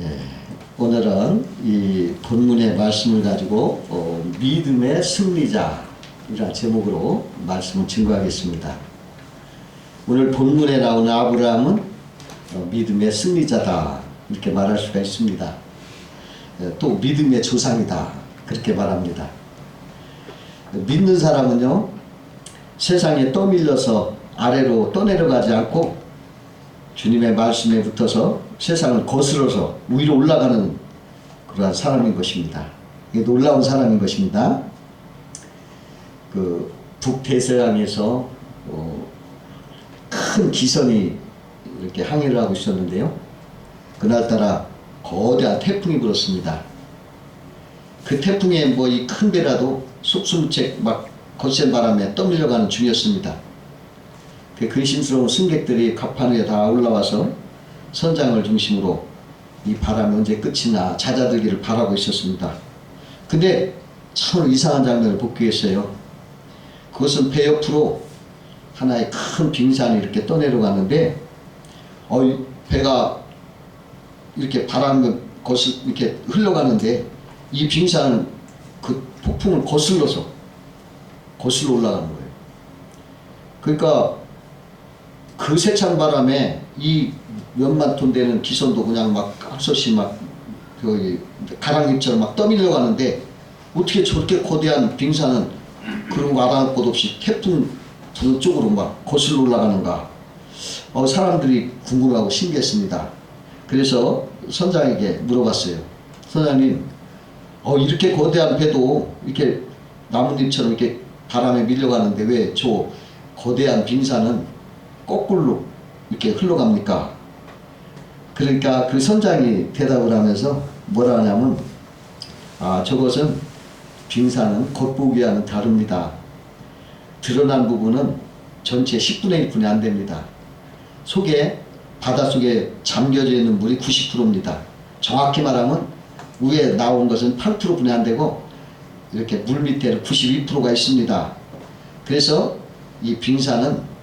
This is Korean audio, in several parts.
예, 오늘은 이 본문의 말씀을 가지고 믿음의 승리자이라는 제목으로 말씀을 증거하겠습니다. 오늘 본문에 나오는 아브라함은 믿음의 승리자다 이렇게 말할 수가 있습니다. 또 믿음의 조상이다 그렇게 말합니다. 믿는 사람은요 세상에 떠밀려서 아래로 떠내려가지 않고 주님의 말씀에 붙어서 세상을 거스러서 위로 올라가는 그러한 사람인 것입니다. 이게 놀라운 사람인 것입니다. 그 북대서양에서 큰 기선이 이렇게 항해를 하고 있었는데요. 그날따라 거대한 태풍이 불었습니다. 그 태풍에 뭐 이 큰 배라도 속수무책 막 거센 바람에 떠밀려가는 중이었습니다. 그 근심스러운 승객들이 갑판 위에 다 올라와서 선장을 중심으로 이 바람이 언제 끝이나 잦아들기를 바라고 있었습니다. 근데 참 이상한 장면을 보게 했어요. 그것은 배 옆으로 하나의 큰 빙산이 이렇게 떠내려가는데 배가 이렇게 바람을 이렇게 흘러가는데 이 빙산은 그 폭풍을 거슬러 올라가는 거예요. 그러니까 그 세찬 바람에 이 몇만 톤 되는 기선도 그냥 막 앞서시 막 가랑잎처럼 막 떠밀려 가는데 어떻게 저렇게 거대한 빙산은 그런 거 아랑할 것 없이 태풍 부는 쪽으로 막 거슬러 올라가는가. 사람들이 궁금하고 신기했습니다. 그래서 선장에게 물어봤어요. 선장님, 이렇게 거대한 배도 이렇게 나뭇잎처럼 이렇게 바람에 밀려가는데 왜 저 거대한 빙산은 거꾸로 이렇게 흘러갑니까? 그러니까 그 선장이 대답을 하면서 뭐라 하냐면 저것은 빙산은 겉보기와는 다릅니다. 드러난 부분은 전체 10분의 1뿐이 안 됩니다. 바닷속에 잠겨져 있는 물이 90%입니다. 정확히 말하면 위에 나온 것은 8%뿐이 안 되고 이렇게 물 밑에는 92%가 있습니다. 그래서 이 빙산은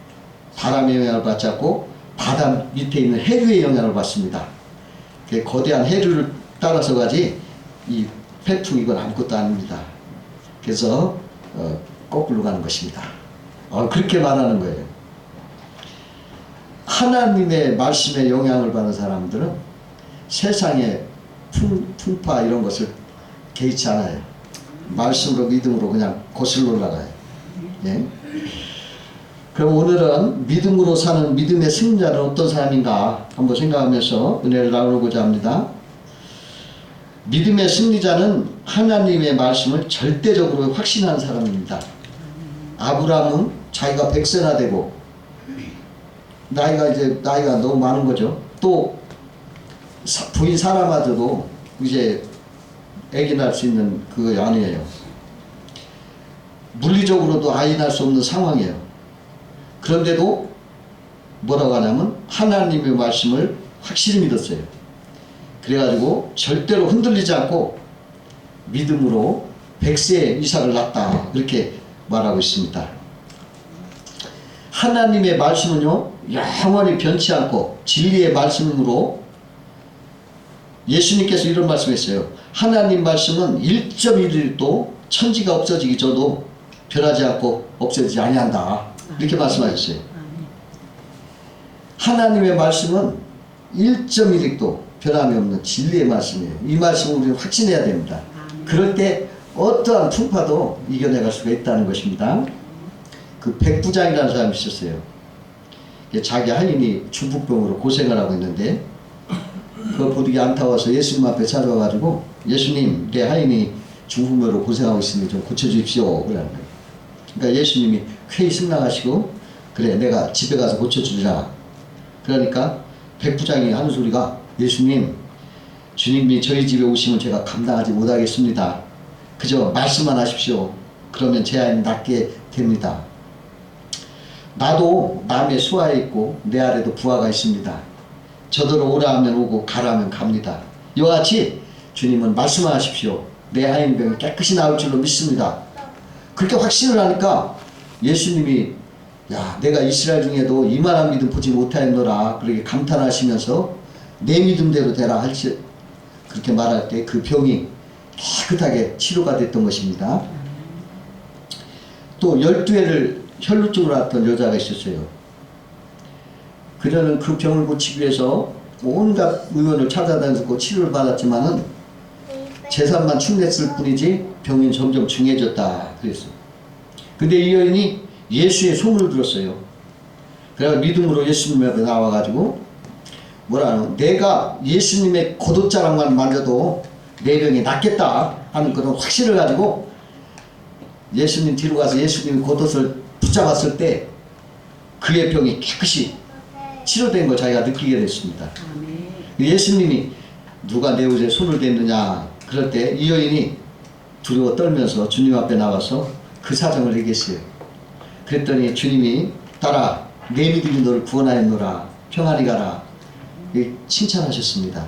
바람의 영향을 받지 않고 바다 밑에 있는 해류의 영향을 받습니다. 그 거대한 해류를 따라서 가지 이 태풍 이건 아무것도 아닙니다. 그래서 거꾸로 가는 것입니다. 그렇게 말하는 거예요. 하나님의 말씀에 영향을 받는 사람들은 세상의 풍파 이런 것을 개의치 않아요. 말씀으로 믿음으로 그냥 거슬러 올라가요. 예? 그럼 오늘은 믿음으로 사는 믿음의 승자는 어떤 사람인가 한번 생각하면서 은혜를 나누고자 합니다. 믿음의 승리자는 하나님의 말씀을 절대적으로 확신하는 사람입니다. 아브라함은 자기가 100세나 되고 나이가 너무 많은 거죠. 또 부인 사라마저도 이제 아기 낳을 수 있는 그거 아니에요. 물리적으로도 아이 낳을 수 없는 상황이에요. 그런데도 뭐라고 하냐면 하나님의 말씀을 확실히 믿었어요. 그래가지고 절대로 흔들리지 않고 믿음으로 100세에 이삭을 낳았다 이렇게 말하고 있습니다. 하나님의 말씀은요 영원히 변치 않고 진리의 말씀으로 예수님께서 이런 말씀했어요. 하나님 말씀은 1.1일도 천지가 없어지기 전도 변하지 않고 없어지지 아니한다 이렇게 말씀하셨어요. 하나님의 말씀은 1.1일도 변함이 없는 진리의 말씀이에요. 이 말씀을 우리는 확신해야 됩니다. 그럴 때 어떠한 풍파도 이겨내갈 수가 있다는 것입니다. 그 백부장이라는 사람이 있었어요. 자기 하인이 중풍병으로 고생을 하고 있는데 그거 보기 안타워서 예수님 앞에 찾아와가지고 예수님 내 하인이 중풍병으로 고생하고 있으니 좀 고쳐주십시오 그러는 거예요. 그러니까 예수님이 쾌히 승낙하시고 그래 내가 집에 가서 고쳐주리라. 그러니까 백부장이 하는 소리가 예수님 주님이 저희 집에 오시면 제가 감당하지 못하겠습니다. 그저 말씀만 하십시오. 그러면 제 아이는 낫게 됩니다. 나도 남의 수하에 있고 내 아래도 부하가 있습니다. 저더러 오라 하면 오고 가라 하면 갑니다. 이와 같이 주님은 말씀하십시오. 내 아이는 병이 깨끗이 나을 줄로 믿습니다. 그렇게 확신을 하니까 예수님이 야 내가 이스라엘 중에도 이만한 믿음 보지 못하였노라 그렇게 감탄하시면서 내 믿음대로 되라 그렇게 말할 때 그 병이 깨끗하게 치료가 됐던 것입니다. 또 12회를 혈루증으로 앓던 여자가 있었어요. 그녀는 그 병을 고치기 위해서 온갖 의원을 찾아다니고 치료를 받았지만은 재산만 축냈을 뿐이지 병이 점점 중해졌다 그랬어요. 근데 이 여인이 예수의 소문을 들었어요. 그래서 믿음으로 예수님 앞에 나와가지고 뭐라는, 내가 예수님의 겉옷자락만 만져도 내 병이 낫겠다 하는 그런 확신을 가지고 예수님 뒤로 가서 예수님의 겉옷을 붙잡았을 때 그의 병이 깨끗이 치료된 걸 자기가 느끼게 됐습니다. 예수님이 누가 내 옷에 손을 댔느냐 그럴 때 이 여인이 두려워 떨면서 주님 앞에 나와서 그 사정을 얘기했어요. 그랬더니 주님이 따라 내 믿음이 너를 구원하였노라 평안히 가라 칭찬하셨습니다.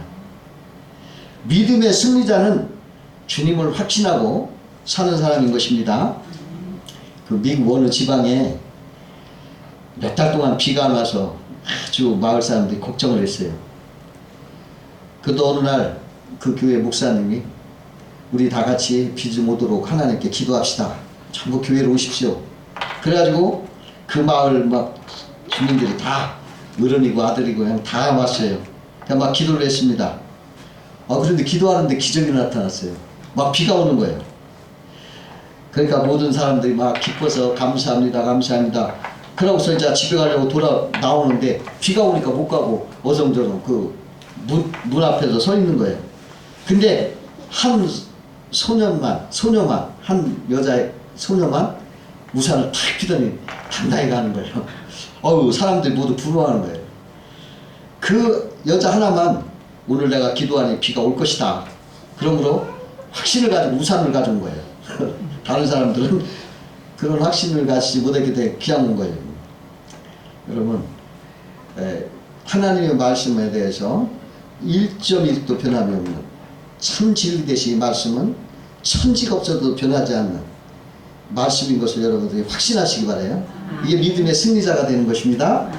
믿음의 승리자는 주님을 확신하고 사는 사람인 것입니다. 그 미국 어느 지방에 몇 달 동안 비가 안 와서 아주 마을 사람들이 걱정을 했어요. 그도 어느 날 그 교회 목사님이 우리 다 같이 비 좀 오도록 하나님께 기도합시다. 전부 교회로 오십시오. 그래가지고 그 마을 막 주민들이 다 어른이고 아들이고 그냥 다 왔어요. 그냥 막 기도를 했습니다. 그런데 기도하는데 기적이 나타났어요. 막 비가 오는 거예요. 그러니까 모든 사람들이 막 기뻐서 감사합니다, 감사합니다. 그러고서 이제 집에 가려고 나오는데 비가 오니까 못 가고 어정저정 그 문 앞에서 서 있는 거예요. 근데 한 소녀만 한 여자의 소녀만 우산을 탁 피더니 당당히 가는 거예요. 사람들이 모두 부러워하는 거예요. 그 여자 하나만 오늘 내가 기도하니 비가 올 것이다. 그러므로 확신을 가지고 우산을 가져온 거예요. 다른 사람들은 그런 확신을 가지지 못하게 돼 그냥 온 거예요. 여러분, 하나님의 말씀에 대해서 1.1도 변함이 없는 참 진리 되신 이 말씀은 천지가 없어도 변하지 않는 말씀인 것을 여러분들이 확신하시기 바라요. 이게 믿음의 승리자가 되는 것입니다.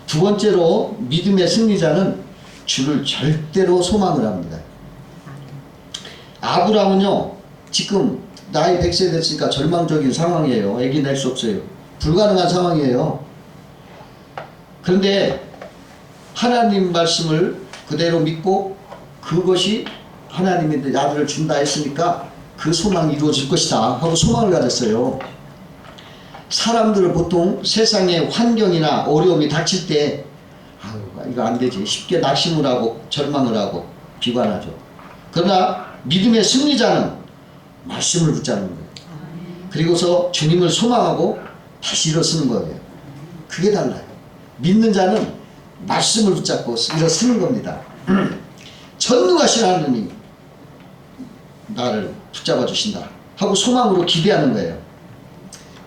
두 번째로 믿음의 승리자는 주를 절대로 소망을 합니다. 아브라함은요, 지금 나이 100세 됐으니까 절망적인 상황이에요. 아기 낼 수 없어요. 불가능한 상황이에요. 그런데 하나님 말씀을 그대로 믿고 그것이 하나님이 아들을 준다 했으니까 그 소망이 이루어질 것이다 하고 소망을 가졌어요. 사람들은 보통 세상의 환경이나 어려움이 닥칠 때 이거 안 되지 쉽게 낙심을 하고 절망을 하고 비관하죠. 그러나 믿음의 승리자는 말씀을 붙잡는 거예요. 그리고서 주님을 소망하고 다시 일어서는 거예요. 그게 달라요. 믿는 자는 말씀을 붙잡고 일어서는 겁니다. 전능하신 하느님 나를 붙잡아 주신다 하고 소망으로 기대하는 거예요.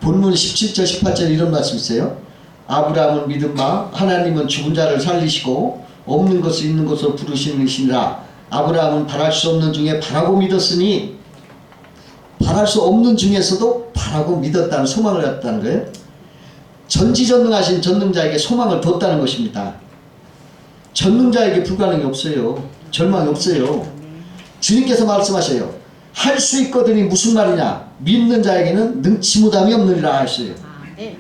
본문 17절 18절 이런 말씀 있어요. 아브라함은 믿은 바 하나님은 죽은 자를 살리시고 없는 것을 있는 것으로 부르시느니라. 아브라함은 바랄 수 없는 중에 바라고 믿었으니 바랄 수 없는 중에서도 바라고 믿었다는 소망을 갖다는 거예요. 전지전능하신 전능자에게 소망을 뒀다는 것입니다. 전능자에게 불가능이 없어요. 절망이 없어요. 주님께서 말씀하셔요. 할 수 있거든이 무슨 말이냐? 믿는 자에게는 능치 못함이 없느니라 하셨어요.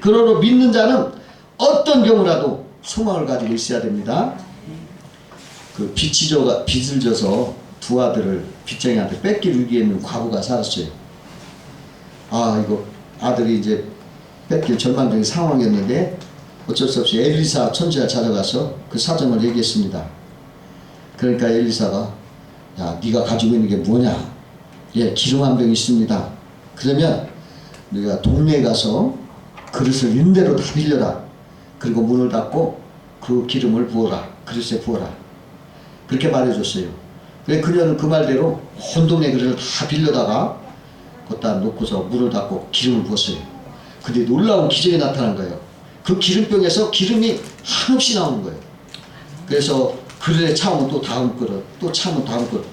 그러므로 믿는 자는 어떤 경우라도 소망을 가지고 있어야 됩니다. 그 빚을 져서 두 아들을 빚쟁이한테 뺏길 위기에 있는 과부가 살았어요. 이거 아들이 이제 뺏길 절망적인 상황이었는데 어쩔 수 없이 엘리사 천지가 찾아가서 그 사정을 얘기했습니다. 그러니까 엘리사가 야 네가 가지고 있는 게 뭐냐? 기름 한 병 있습니다. 그러면 네가 동네에 가서 그릇을 임대로 다 빌려라. 그리고 문을 닫고 그 기름을 부어라. 그릇에 부어라. 그렇게 말해줬어요. 그래 그녀는 그 말대로 온 동네 그릇을 다 빌려다가 거기다 놓고서 문을 닫고 기름을 부었어요. 근데 놀라운 기적이 나타난 거예요. 그 기름병에서 기름이 한없이 나오는 거예요. 그래서 그릇에 차오면 또 다음 그릇, 또 차오면 다음 그릇.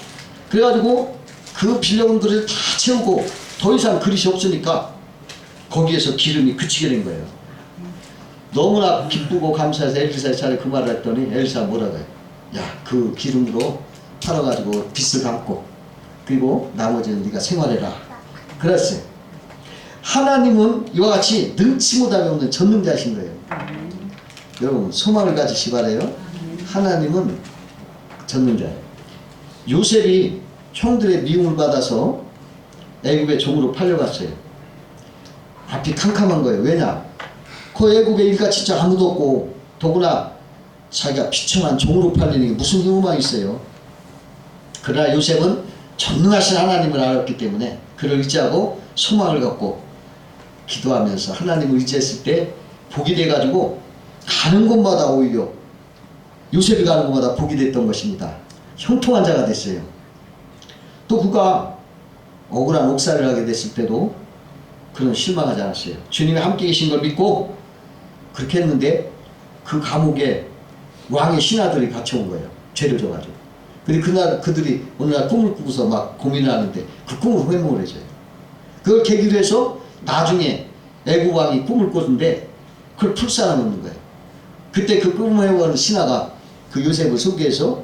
그래가지고 그 빌려온 그릇을 다 채우고 더 이상 그릇이 없으니까 거기에서 기름이 그치게 된 거예요. 너무나 기쁘고 감사해서 엘리사의 차례 그 말을 했더니 엘리사가 뭐라고 해요? 야, 그 기름으로 팔아가지고 빚을 갚고 그리고 나머지는 네가 생활해라 그랬어요. 하나님은 이와 같이 능치 못함이 없는 전능자이신 거예요. 여러분 소망을 가지시 바래요. 하나님은 전능자예요. 요셉이 형들의 미움을 받아서 애굽의 종으로 팔려갔어요. 앞이 캄캄한 거예요. 왜냐? 그 애굽에 일같이 진짜 아무도 없고 더구나 자기가 비천한 종으로 팔리는 게 무슨 희망이 있어요. 그러나 요셉은 전능하신 하나님을 알았기 때문에 그를 의지하고 소망을 갖고 기도하면서 하나님을 의지했을 때 복이 돼가지고 가는 곳마다 오히려 요셉이 가는 곳마다 복이 됐던 것입니다. 형통한 자가 됐어요. 또 그가 억울한 옥살이를 하게 됐을 때도 그는 실망하지 않았어요. 주님이 함께 계신 걸 믿고 그렇게 했는데 그 감옥에 왕의 신하들이 같이 온 거예요. 죄를 져가지고. 근데 그날 그들이 어느 날 꿈을 꾸고서 막 고민을 하는데 그 꿈을 회몽을 해줘요. 그걸 계기로 해서 나중에 애국 왕이 꿈을 꿨는데 그걸 풀 사람 없는 거예요. 그때 그 꿈을 해오는 신하가 그 요셉을 소개해서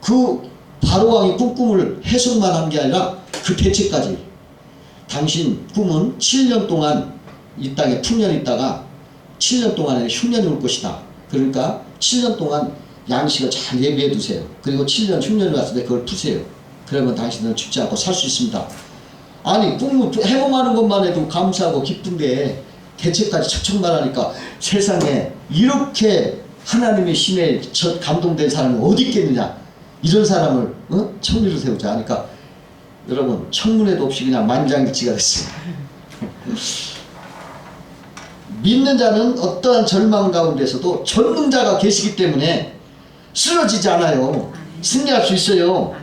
그 바로 왕이 꿈을 해석만 한 게 아니라 그 대책까지 당신 꿈은 7년 동안 이 땅에 풍년이 있다가 7년 동안에 흉년이 올 것이다. 그러니까 7년 동안 양식을 잘 예비해 두세요. 그리고 7년 흉년이 왔을 때 그걸 푸세요. 그러면 당신은 죽지 않고 살 수 있습니다. 아니 꿈을 해몽하는 것만 해도 감사하고 기쁜데 대책까지 척척 말하니까 세상에 이렇게 하나님의 신에 감동된 사람이 어디 있겠느냐. 이런 사람을 청리로 세우자 하니까 여러분 청문회도 없이 그냥 만장일치가 됐어요. 믿는 자는 어떠한 절망 가운데서도 전능자가 계시기 때문에 쓰러지지 않아요. 승리할 수 있어요.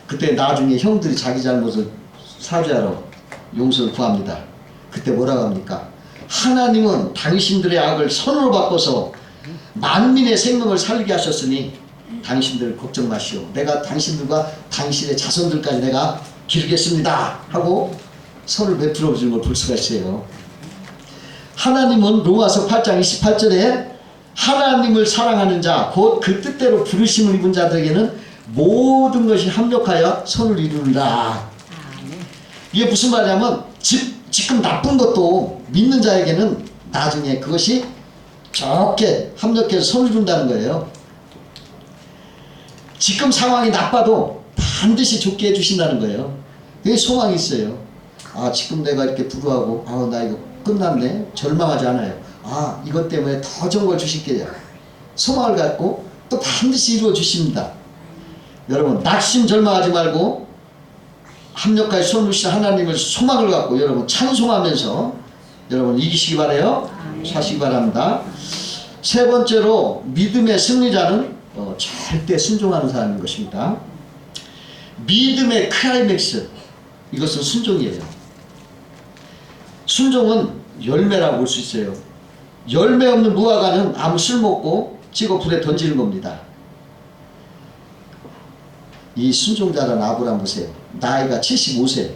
그때 나중에 형들이 자기 잘못을 사죄하러 용서를 구합니다. 그때 뭐라고 합니까? 하나님은 당신들의 악을 선으로 바꿔서 만민의 생명을 살게 하셨으니 당신들 걱정 마시오. 내가 당신들과 당신의 자손들까지 내가 기르겠습니다. 하고 선을 베풀어 주는 걸 볼 수가 있어요. 하나님은 로마서 8장 28절에 하나님을 사랑하는 자, 곧 그 뜻대로 부르심을 입은 자들에게는 모든 것이 합력하여 선을 이루리라. 이게 무슨 말이냐면 지금 나쁜 것도 믿는 자에게는 나중에 그것이 좋게 합력해서 선을 이룬다는 거예요. 지금 상황이 나빠도 반드시 좋게 해주신다는 거예요. 그게 소망이 있어요. 아 지금 내가 이렇게 불우하고 나 이거 끝났네. 절망하지 않아요. 아 이것 때문에 더 좋은 걸 주실게요. 소망을 갖고 또 반드시 이루어 주십니다. 여러분 낙심 절망하지 말고 합력하여 손으신 하나님을 소망을 갖고 여러분 찬송하면서 여러분 이기시기 바라요. 사시기 바랍니다. 세 번째로 믿음의 승리자는 절대 순종하는 사람인 것입니다. 믿음의 클라이맥스 이것은 순종이에요. 순종은 열매라고 볼 수 있어요. 열매 없는 무화과는 아무 쓸모없고 찍어 불에 던지는 겁니다. 이 순종자라는 아브라함 보세요. 나이가 75세.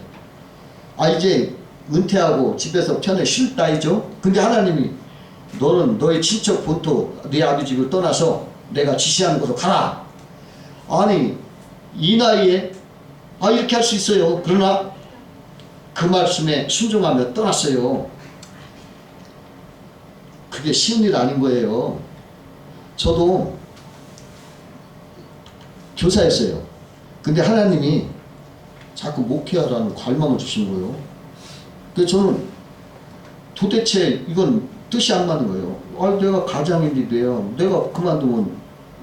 이제 은퇴하고 집에서 편히 쉴 나이죠. 근데 하나님이 너는 너의 친척 본토 네 아버지 집을 떠나서 내가 지시하는 곳으로 가라. 아니 이 나이에 이렇게 할 수 있어요. 그러나 그 말씀에 순종하며 떠났어요. 그게 쉬운 일 아닌 거예요. 저도 교사였어요. 근데 하나님이 자꾸 목회하라는 갈망을 주신 거예요. 그래서 저는 도대체 이건 뜻이 안 맞는 거예요. 내가 가장인데도요. 내가 그만두면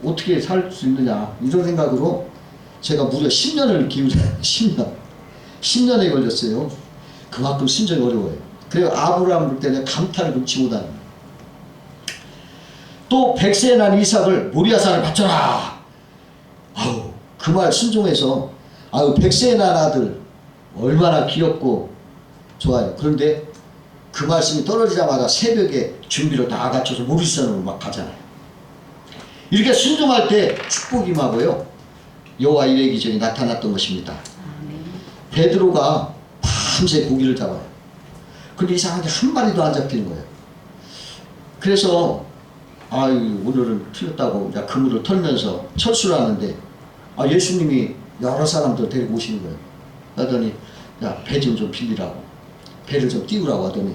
어떻게 살 수 있느냐. 이런 생각으로 제가 무려 10년을 기울여요. 10년에 걸렸어요. 그만큼 순종이 어려워요. 그래서 아브라함 볼 때는 감탄을 금치 못하는 거예요. 또 100세에 난 이삭을 모리아산에 바쳐라. 그 말 순종해서 100세에 난 아들 얼마나 귀엽고 좋아요. 그런데 그 말씀이 떨어지자마자 새벽에 준비를 다 갖춰서 모리아산으로 막 가잖아요. 이렇게 순종할 때 축복이 임하고요. 여호와 일의 기적이 나타났던 것입니다. 베드로가 밤새 고기를 잡아요. 근데 이상하게 한 마리도 안 잡히는 거예요. 그래서 오늘은 틀렸다고 그물을 털면서 철수를 하는데 예수님이 여러 사람들 데리고 오시는 거예요. 하더니 야, 배 좀 빌리라고, 배를 좀 띄우라고 하더니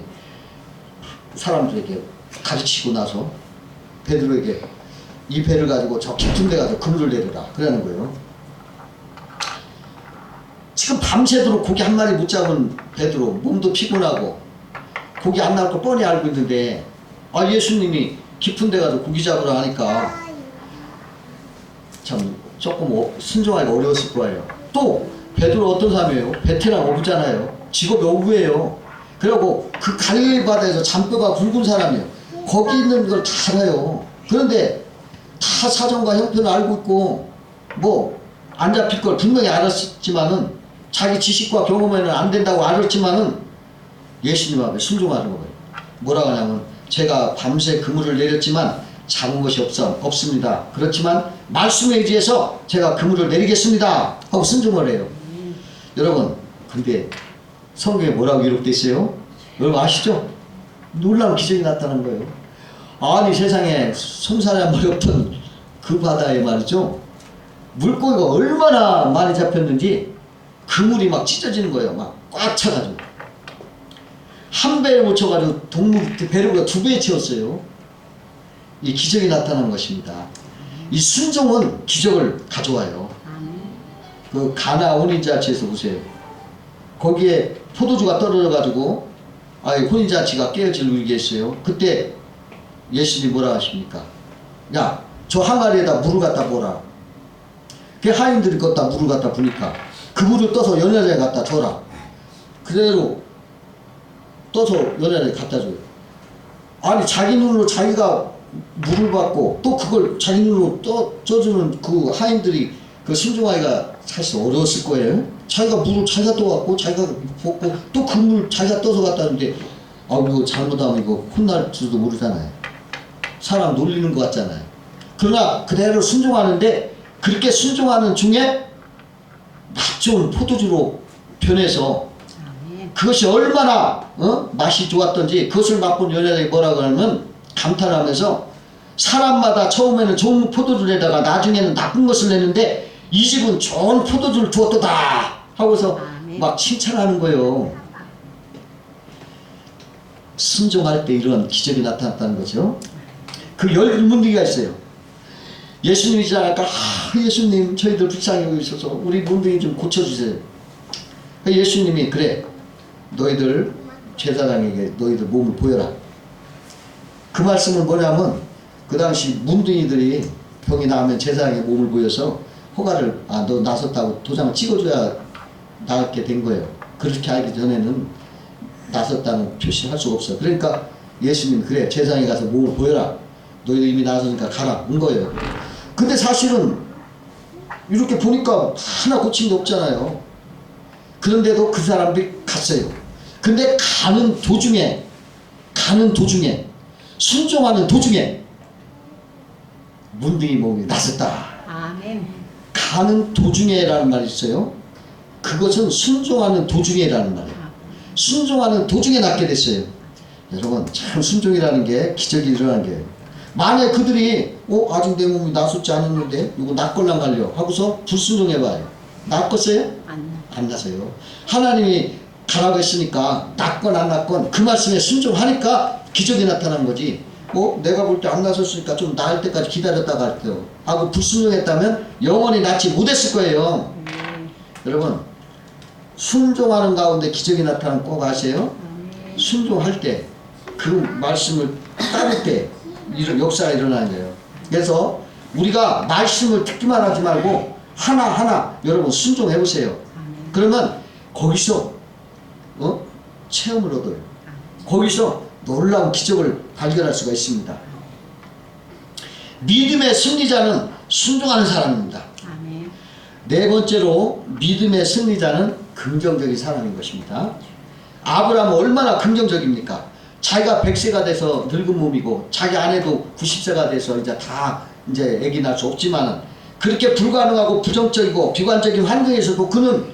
사람들에게 가르치고 나서 베드로에게 이 배를 가지고 저 깊은 데 가서 그물을 내려라 그러는 거예요. 지금 밤새도록 고기 한 마리 못 잡은 베드로, 몸도 피곤하고 고기 안 나올 거 뻔히 알고 있는데 예수님이 깊은 데 가서 고기 잡으라 하니까 참 조금 순종하기가 어려웠을 거예요. 또 베드로 어떤 사람이에요? 베테랑 어부잖아요. 직업이 어부예요. 그리고 그 갈릴리 바다에서 잔뼈가 굵은 사람이에요. 거기 있는 걸 다 알아요. 그런데 다 사정과 형편을 알고 있고 뭐 안 잡힐 걸 분명히 알았지만은 자기 지식과 경험에는 안 된다고 알았지만은 예수님 앞에 순종하는 거예요. 뭐라고 하냐면 제가 밤새 그물을 내렸지만 잡은 것이 없습니다. 그렇지만 말씀에 의지해서 제가 그물을 내리겠습니다 하고 순종을 해요. 여러분, 근데 성경에 뭐라고 기록되어 있어요? 여러분 아시죠? 놀라운 기적이 나타난 거예요. 아니 세상에 솜사람이 없던 그 바다에 말이죠, 물고기가 얼마나 많이 잡혔는지 그물이 막 찢어지는 거예요. 막 꽉 차가지고 한 배에 묻혀가지고 배를 두 배에 채웠어요. 이 기적이 나타난 것입니다. 이 순종은 기적을 가져와요. 그 가나 혼인잔치에서 보세요. 거기에 포도주가 떨어져가지고 혼인잔치가 깨어질 위기에 있어요. 그때 예수님이 뭐라 하십니까? 야, 저 항아리에다 물을 갖다 보라. 그 하인들이 걷다 물을 갖다 부니까 그 물을 떠서 연회장에 갖다 줘라. 그대로 떠서 연회장에 갖다 줘요. 아니 자기 눈으로 자기가 물을 받고 또 그걸 자기 눈으로 떠주는 그 하인들이 그 순종하기가 사실 어려웠을 거예요. 자기가 물을 자기가 떠갖고 자기가 붓고 또 그 물 자기가 떠서 갖다는데 이거 잘못하면 이거 혼날 줄도 모르잖아요. 사람 놀리는 것 같잖아요. 그러나 그대로 순종하는데 그렇게 순종하는 중에 맛 좋은 포도주로 변해서 그것이 얼마나 맛이 좋았던지 그것을 맛본 연예인이 뭐라고 하면 감탄하면서 사람마다 처음에는 좋은 포도주를 내다가 나중에는 나쁜 것을 내는데 이 집은 좋은 포도주를 주었도다 하고서 막 칭찬하는 거예요. 순종할 때 이런 기적이 나타났다는 거죠. 그 열 문둥이가 있어요. 예수님이 지나가니까 예수님 저희들 불쌍히 여기셔서 우리 문둥이 좀 고쳐주세요. 예수님이 그래 너희들 제사장에게 너희들 몸을 보여라. 그 말씀은 뭐냐면 그 당시 문둥이들이 병이 나면 제사장에게 몸을 보여서 허가를 너 나섰다고 도장을 찍어줘야 나게 된 거예요. 그렇게 알기 전에는 나섰다는 표시를 할 수가 없어요. 그러니까 예수님 그래 제사장에 가서 몸을 보여라. 너희들 이미 나섰으니까 가라 온 거예요. 근데 사실은 이렇게 보니까 하나 고친 게 없잖아요. 그런데도 그 사람들이 갔어요. 근데 가는 도중에 순종하는 도중에 문둥이 몸이 나섰다. 아멘. 가는 도중에라는 말이 있어요. 그것은 순종하는 도중에라는 말이에요. 순종하는 도중에 낫게 됐어요. 여러분 참 순종이라는 게 기적이 일어나는 거예요. 만약 그들이 아직 내 몸이 나섰지 않았는데 이거 낫걸랑 갈려 하고서 불순종해봐요. 낫겠어요? 안 나서요. 하나님이 가라고 했으니까 낫건 안 낫건 그 말씀에 순종하니까 기적이 나타난 거지. 내가 볼 때 안 나섰으니까 좀 나을 때까지 기다렸다가 할게요 하고 불순종했다면 영원히 낫지 못했을 거예요. 여러분 순종하는 가운데 기적이 나타나는 꼭 아세요? 순종할 때 그 말씀을 따를 때 이런 역사가 일어나는 거예요. 그래서 우리가 말씀을 듣기만 하지 말고 하나하나 여러분 순종해 보세요. 그러면 거기서 체험을 얻어요. 거기서 놀라운 기적을 발견할 수가 있습니다. 믿음의 승리자는 순종하는 사람입니다. 네 번째로 믿음의 승리자는 긍정적인 사람인 것입니다. 아브라함은 얼마나 긍정적입니까? 자기가 100세가 돼서 늙은 몸이고 자기 아내도 90세가 돼서 이제 아기 낳을 수 없지만 그렇게 불가능하고 부정적이고 비관적인 환경에서도 그는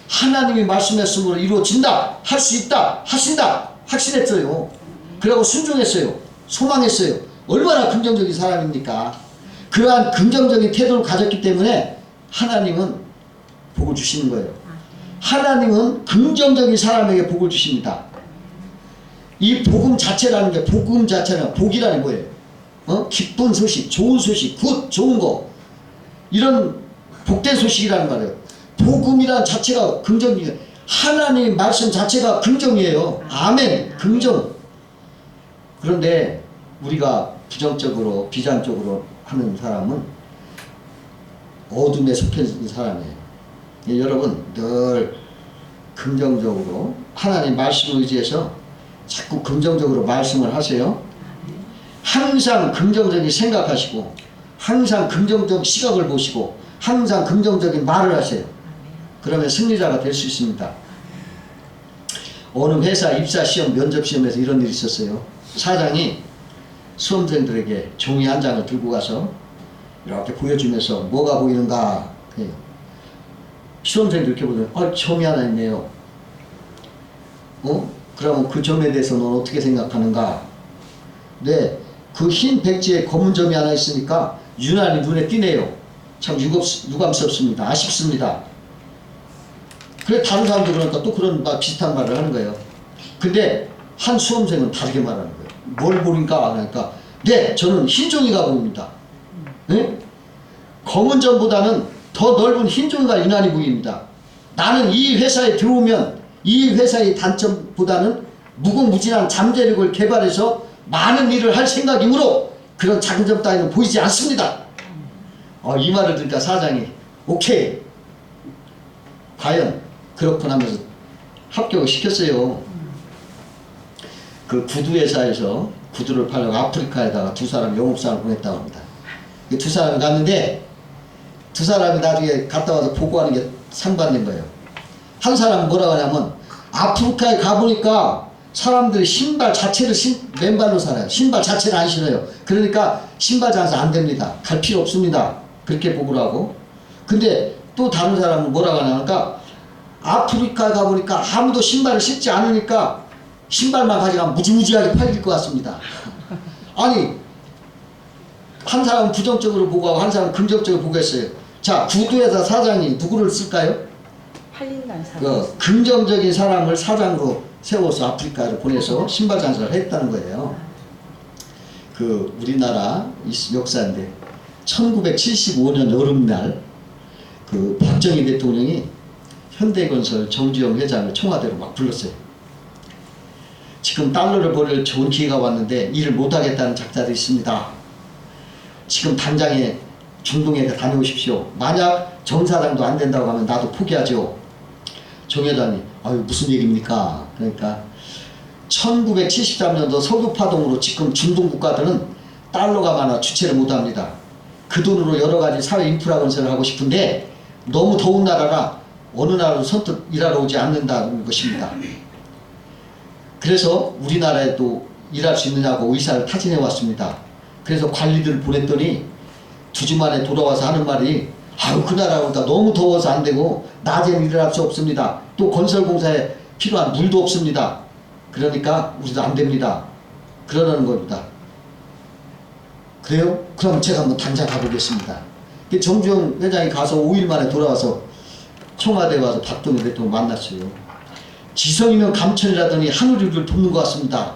하나님이 말씀했으므로 이루어진다, 할 수 있다, 하신다 확신했어요. 그리고 순종했어요. 소망했어요. 얼마나 긍정적인 사람입니까? 그러한 긍정적인 태도를 가졌기 때문에 하나님은 복을 주시는 거예요. 하나님은 긍정적인 사람에게 복을 주십니다. 이 복음 자체라는 게, 복음 자체는 복이라는 거예요. 기쁜 소식, 좋은 소식, 굿, 좋은 거, 이런 복된 소식이라는 말이에요. 복음이란 자체가 긍정이에요. 하나님 말씀 자체가 긍정이에요. 아멘. 긍정. 그런데 우리가 부정적으로, 비관적으로 하는 사람은 어둠에 속해 있는 사람이에요. 여러분 늘 긍정적으로 하나님 말씀을 의지해서 자꾸 긍정적으로 말씀을 하세요. 항상 긍정적인 생각하시고, 항상 긍정적 시각을 보시고, 항상 긍정적인 말을 하세요. 그러면 승리자가 될 수 있습니다. 어느 회사 입사시험, 면접시험에서 이런 일이 있었어요. 사장이 수험생들에게 종이 한 장을 들고 가서 이렇게 보여주면서 뭐가 보이는가 해요. 수험생들 이렇게 보면 점이 하나 있네요. 그러면 그 점에 대해서 넌 어떻게 생각하는가? 네, 그 흰 백지에 검은 점이 하나 있으니까 유난히 눈에 띄네요. 참 유감스럽습니다. 아쉽습니다. 그래 다른 사람도 그러니까 또 그런 비슷한 말을 하는 거예요. 근데 한 수험생은 다르게 말하는 거예요. 뭘 보니까 그러니까 네, 저는 흰 종이가 보입니다. 네? 검은 점보다는 더 넓은 흰 종이가 유난히 보입니다. 나는 이 회사에 들어오면 이 회사의 단점보다는 무궁무진한 잠재력을 개발해서 많은 일을 할 생각이므로 그런 작은 점 따위는 보이지 않습니다. 이 말을 들으니까 사장이 오케이, 과연 그렇구나 하면서 합격을 시켰어요. 그 구두 회사에서 구두를 팔려고 아프리카에다가 두 사람 영업사를 보냈다고 합니다. 두 사람이 갔는데 두 사람이 나중에 갔다 와서 보고하는 게 상반된 거예요. 한 사람은 뭐라고 하냐면 아프리카에 가보니까 사람들이 신발 자체를 맨발로 살아요. 신발 자체를 안 신어요. 그러니까 신발 장사 안 됩니다. 갈 필요 없습니다. 그렇게 보고를 하고. 근데 또 다른 사람은 뭐라고 하냐니까 아프리카에 가보니까 아무도 신발을 신지 않으니까 신발만 가져가면 무지무지하게 팔릴 것 같습니다. 아니, 한 사람은 부정적으로 보고하고 한 사람은 긍정적으로 보고했어요. 자, 구두회사 사장이 누구를 쓸까요? 팔린다는 사람. 긍정적인 사람을 사장으로 세워서 아프리카를 보내서 신발 장사를 했다는 거예요. 그 우리나라 역사인데 1975년 여름날 그 박정희 대통령이 현대건설 정주영 회장을 청와대로 막 불렀어요. 지금 달러를 벌일 좋은 기회가 왔는데 일을 못하겠다는 작자도 있습니다. 지금 당장에 중동에 다녀오십시오. 만약 정사장도 안 된다고 하면 나도 포기하죠. 정 회장이 무슨 얘기입니까? 그러니까 1973년도 석유파동으로 지금 중동 국가들은 달러가 많아 주체를 못합니다. 그 돈으로 여러 가지 사회 인프라 건설을 하고 싶은데 너무 더운 나라라 어느 나라도 선뜻 일하러 오지 않는다는 것입니다. 그래서 우리나라에도 일할 수 있느냐고 의사를 타진해 왔습니다. 그래서 관리들을 보냈더니 2주 만에 돌아와서 하는 말이 그 나라가 너무 더워서 안 되고 낮에는 일을 할 수 없습니다. 또 건설공사에 필요한 물도 없습니다. 그러니까 우리도 안 됩니다. 그러는 겁니다. 그래요? 그럼 제가 한번 당장 가보겠습니다. 정주영 회장이 가서 5일 만에 돌아와서 청와대에 와서 박정희 대통령 만났어요. 지성이면 감천이라더니 하늘이 우리를 돕는 것 같습니다.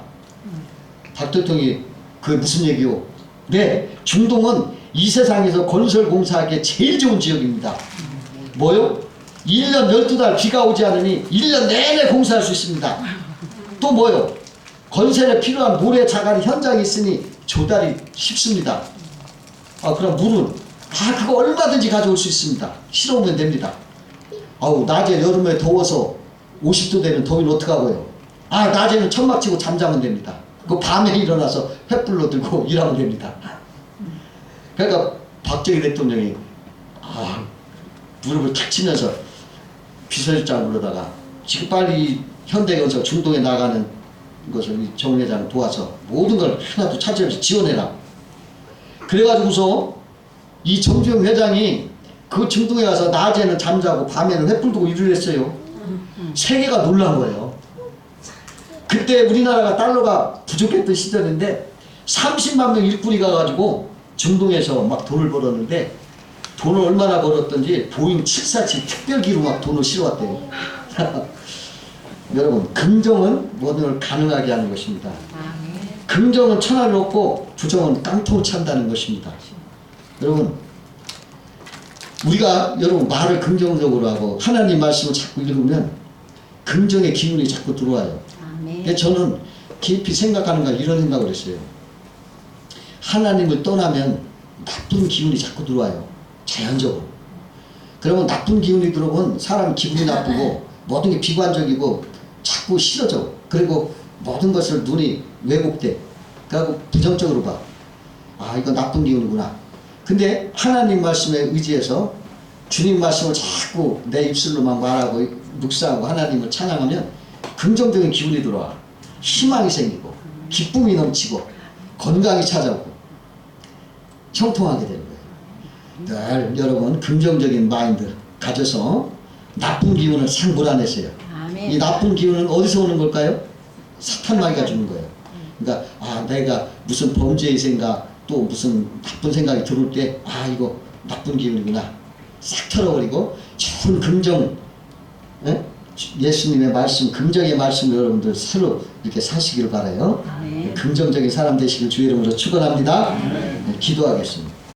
박 대통령이 그게 무슨 얘기요? 네, 중동은 이 세상에서 건설공사하기에 제일 좋은 지역입니다. 뭐요? 1년 12달 비가 오지 않으니 1년 내내 공사할 수 있습니다. 또 뭐요? 건설에 필요한 모래 자갈이 현장에 있으니 조달이 쉽습니다. 그럼 물은 그거 얼마든지 가져올 수 있습니다. 실어오면 됩니다. 낮에 여름에 더워서 50도 되면 더위는 어떡하고요? 낮에는 천막 치고 잠자면 됩니다. 그 밤에 일어나서 횃불로 들고 일하면 됩니다. 그러니까 박정희 대통령이 무릎을 탁 치면서 비서실장을 불러다가 지금 빨리 현대건설 중동에 나가는 것을 정 회장을 도와서 모든 걸 하나도 차지하면서 지원해라. 그래가지고서 이 정주영 회장이 그 중동에 가서 낮에는 잠자고 밤에는 횃불 두고 일을 했어요. 세계가 놀란 거예요. 그때 우리나라가 달러가 부족했던 시절인데 30만 명 일꾼이 가가지고 중동에서 막 돈을 벌었는데 돈을 얼마나 벌었던지 보잉 747 특별기로 막 돈을 실어왔대요. 여러분, 긍정은 모든 걸 가능하게 하는 것입니다. 아멘. 긍정은 천하를 얻고 부정은 깡통을 찬다는 것입니다. 여러분, 우리가 여러분 말을 긍정적으로 하고 하나님 말씀을 자꾸 읽으면 긍정의 기운이 자꾸 들어와요. 아멘. 그래서 저는 깊이 생각하는 걸 이런 생각을 했어요. 하나님을 떠나면 나쁜 기운이 자꾸 들어와요. 자연적으로. 그러면 나쁜 기운이 들어오면 사람 기분이 나쁘고 모든 게 비관적이고 자꾸 싫어져. 그리고 모든 것을 눈이 왜곡돼. 그리고 부정적으로 봐. 아, 이거 나쁜 기운이구나. 근데 하나님 말씀에 의지해서 주님 말씀을 자꾸 내 입술로만 말하고 묵상하고 하나님을 찬양하면 긍정적인 기운이 들어와. 희망이 생기고 기쁨이 넘치고 건강이 찾아오고 형통하게 되는 거예요. 늘 여러분 긍정적인 마인드 가져서 나쁜 기운을 싹 몰아내세요. 아멘. 이 나쁜 기운은 어디서 오는 걸까요? 사탄 마귀가 주는 거예요. 그러니까 아, 내가 무슨 범죄의 생각 또 무슨 나쁜 생각이 들어올 때 아, 이거 나쁜 기운이구나 싹 털어버리고 좋은 긍정, 예? 예수님의 말씀, 긍정의 말씀 여러분들 새로 이렇게 사시기를 바라요. 아멘. 긍정적인 사람 되시길 주의 이름으로 축원합니다. 네, 기도하겠습니다.